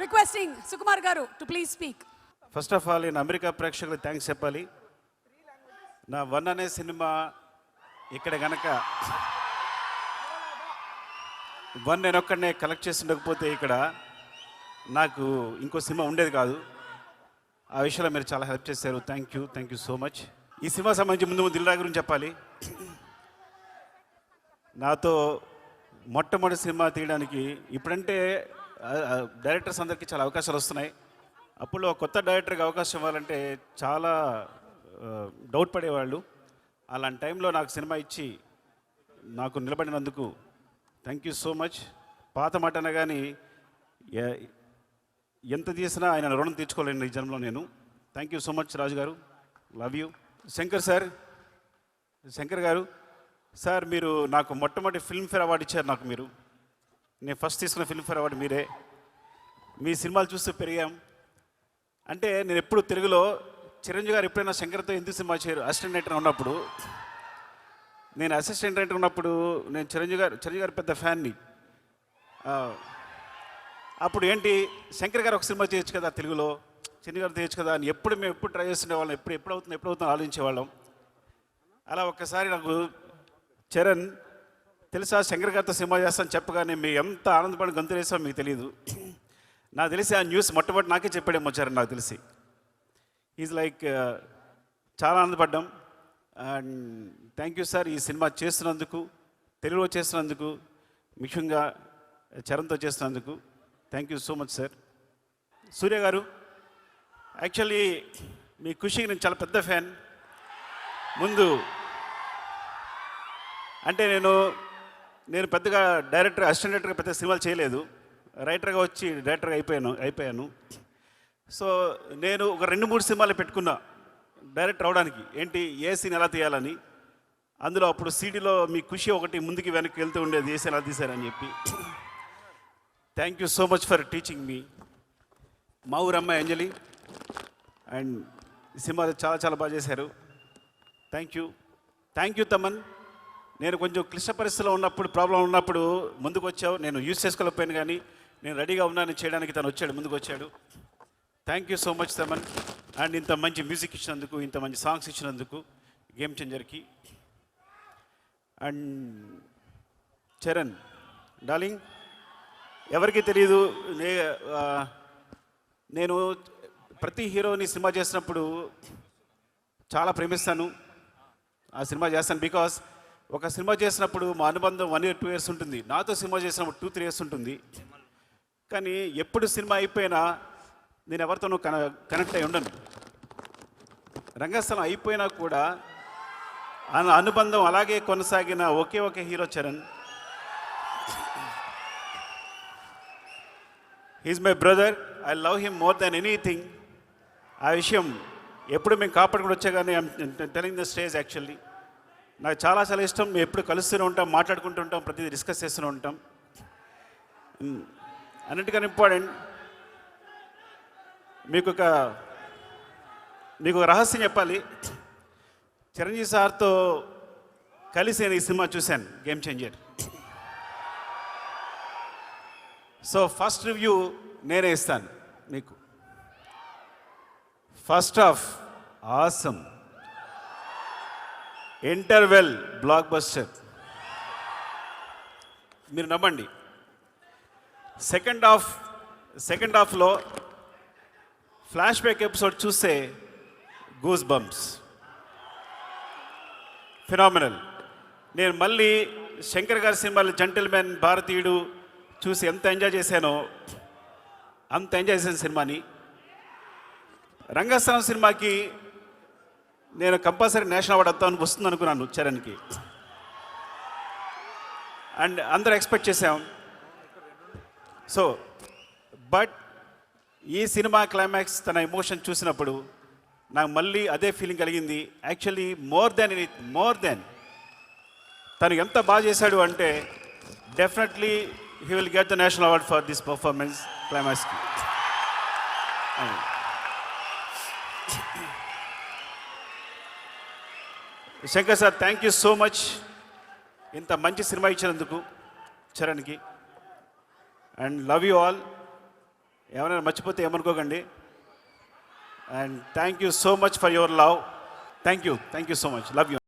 Requesting Sukumar గారు to please speak. First of all నేను America ప్రేక్షకులకు థ్యాంక్స్ చెప్పాలి. నా 1 అనే సినిమా ఇక్కడ గనక 1 నేను ఒక్కడనే కలెక్ట్ చేసి ఉండకపోతే ఇక్కడ నాకు ఇంకో సినిమా ఉండేది కాదు. ఆ విషయంలో మీరు చాలా హెల్ప్ చేశారు. Thank you so much. ఈ సినిమా సంబంధించి ముందు దిల్ రాజు గురించి చెప్పాలి. నాతో మొట్టమొదటి సినిమా తీయడానికి ఇప్పుడంటే డైరెక్టర్స్ అందరికీ చాలా అవకాశాలు వస్తున్నాయి. అప్పుడు కొత్త డైరెక్టర్కి అవకాశం ఇవ్వాలంటే చాలా డౌట్ పడేవాళ్ళు. అలాంటి టైంలో నాకు సినిమా ఇచ్చి నాకు నిలబడినందుకు థ్యాంక్ యూ సో మచ్. పాత మాట అనగాని ఎంత తీసినా ఆయన రుణం తీర్చుకోలేను ఈ జన్మలో నేను. థ్యాంక్ యూ సో మచ్ రాజు గారు, లవ్ యూ. శంకర్ గారు సార్, మీరు నాకు మొట్టమొదటి ఫిల్మ్ఫేర్ అవార్డు ఇచ్చారు. నాకు మీరు నేను ఫస్ట్ తీసుకున్న ఫిల్మ్ఫేర్ అవార్డు మీరే. మీ సినిమాలు చూస్తూ పెరిగాం. అంటే నేను ఎప్పుడు తెలుగులో చిరంజీవి గారు ఎప్పుడైనా శంకర్తో ఎందుకు సినిమా చేయరు అసిస్టెంట్ డైరెక్టర్ ఉన్నప్పుడు, నేను అసిస్టెంట్ డైరెక్టర్ ఉన్నప్పుడు నేను చిరంజీవి గారు పెద్ద ఫ్యాన్ని. అప్పుడు ఏంటి శంకర్ గారు ఒక సినిమా చేయొచ్చు కదా తెలుగులో, చిరంజీవి గారు చేయొచ్చు కదా అని మేము ఎప్పుడు ట్రై చేస్తుండేవాళ్ళం. ఎప్పుడు అవుతుందో ఆలోచించేవాళ్ళం. అలా ఒక్కసారి నాకు చరణ్ తెలుసా శంకర్ గారితో సినిమా చేస్తాను చెప్పగానే మేము ఎంత ఆనందపడి గంతులు వేసామో మీకు తెలియదు. నాకు తెలిసి ఆ న్యూస్ మొట్టమొదటి నాకే చెప్పాడేమో చరణ్, నాకు తెలిసి. ఈజ్ లైక్ చాలా ఆనందపడ్డాం. అండ్ థ్యాంక్ యూ సార్, ఈ సినిమా చేస్తున్నందుకు, తెలుగులో చేస్తున్నందుకు, ముఖ్యంగా చరణ్తో చేస్తున్నందుకు thank you so much sir. Surya గారు, యాక్చువల్లీ మీ ఖుషికి నేను చాలా పెద్ద ఫ్యాన్. ముందు అంటే నేను పెద్దగా డైరెక్టర్ అసిస్టెంట్ డైరెక్టర్గా పెద్ద సినిమాలు చేయలేదు. రైటర్గా వచ్చి డైరెక్టర్గా అయిపోయాను. సో నేను ఒక 2-3 సినిమాలు పెట్టుకున్నా డైరెక్టర్ అవడానికి. ఏంటి ఏ సీన్ ఎలా తీయాలని. అందులో అప్పుడు సీడీలో మీ ఖుషి ఒకటి ముందుకి వెనక్కి వెళ్తూ ఉండేది, ఏ సీన్ ఎలా తీశారని చెప్పి. Thank you so much for teaching మీ. మా ఊరు అమ్మాయి అంజలి అండ్ ఈ సినిమా చాలా చాలా బాగా చేశారు. Thank you Thaman. నేను కొంచెం క్లిష్ట పరిస్థితిలో ఉన్నప్పుడు, ప్రాబ్లం ఉన్నప్పుడు ముందుకు వచ్చావు. నేను యూజ్ చేసుకోలేకపోయాను, కానీ నేను రెడీగా ఉన్నాను చేయడానికి. తను వచ్చాడు, ముందుకు వచ్చాడు. Thank you so much Thaman. And ఇంత మంచి మ్యూజిక్ ఇచ్చినందుకు, ఇంత మంచి సాంగ్స్ ఇచ్చినందుకు గేమ్ చేంజర్కి. అండ్ చరణ్ డార్లింగ్, ఎవరికి తెలియదు, నేను ప్రతి హీరోని సినిమా చేసినప్పుడు చాలా ప్రేమిస్తాను. ఆ సినిమా చేస్తాను బికాస్ ఒక సినిమా చేసినప్పుడు మా అనుబంధం 1 year 2 years ఉంటుంది. నాతో సినిమా చేసినప్పుడు 2-3 years ఉంటుంది. కానీ ఎప్పుడు సినిమా అయిపోయినా నేను ఎవరితోనూ కనెక్ట్ అయి ఉండను. రంగస్థలం అయిపోయినా కూడా ఆ అనుబంధం అలాగే కొనసాగిన ఒకే ఒక hero Charan. He is my brother. I love him more than anything. ఆ విషయం ఎప్పుడు మేము కాపాడుకుని వచ్చా కానీ I'm telling the stage. Actually నాకు చాలా చాలా ఇష్టం. మేము ఎప్పుడు కలుస్తూనే ఉంటాం, మాట్లాడుకుంటూ ఉంటాం, ప్రతిదీ డిస్కస్ చేస్తూనే ఉంటాం. అన్నిటికన్నా ఇంపార్టెంట్, మీకు ఒక రహస్యం చెప్పాలి. చిరంజీవి సార్తో కలిసి నేను ఈ సినిమా చూశాను, game changer. So first review నేనే ఇస్తాను మీకు. First half awesome, interval block buster, మీరు నమ్మండి. సెకండ్ హాఫ్లో ఫ్లాష్ బ్యాక్ ఎపిసోడ్ చూస్తే గూస్ బంప్స్, ఫినామినల్. నేను మళ్ళీ శంకర్ గారి సినిమాలు జెంటిల్మెన్, భారతీయుడు చూసి ఎంత ఎంజాయ్ చేశానో అంత ఎంజాయ్ చేశాను సినిమాని. రంగస్థలం సినిమాకి నేను కంపల్సరీ నేషనల్ అవార్డు వస్తాను, వస్తుంది అనుకున్నాను చరణ్కి. అండ్ అందరూ ఎక్స్పెక్ట్ చేసాం. సో బట్ ఈ సినిమా క్లైమాక్స్, తన ఎమోషన్ చూసినప్పుడు నాకు మళ్ళీ అదే ఫీలింగ్ కలిగింది. యాక్చువల్లీ మోర్ దెన్ తను ఎంత బాగా చేశాడు అంటే definitely he will get the national award for this performance క్లైమాక్స్కి. Shankar sir, thank you so much ఇంత మంచి సినిమా ఇచ్చినందుకు చరణ్కి. And love you all. ఎవరైనా మర్చిపోతే ఏమనుకోకండి. And thank you so much for your love. Thank you so much. Love you.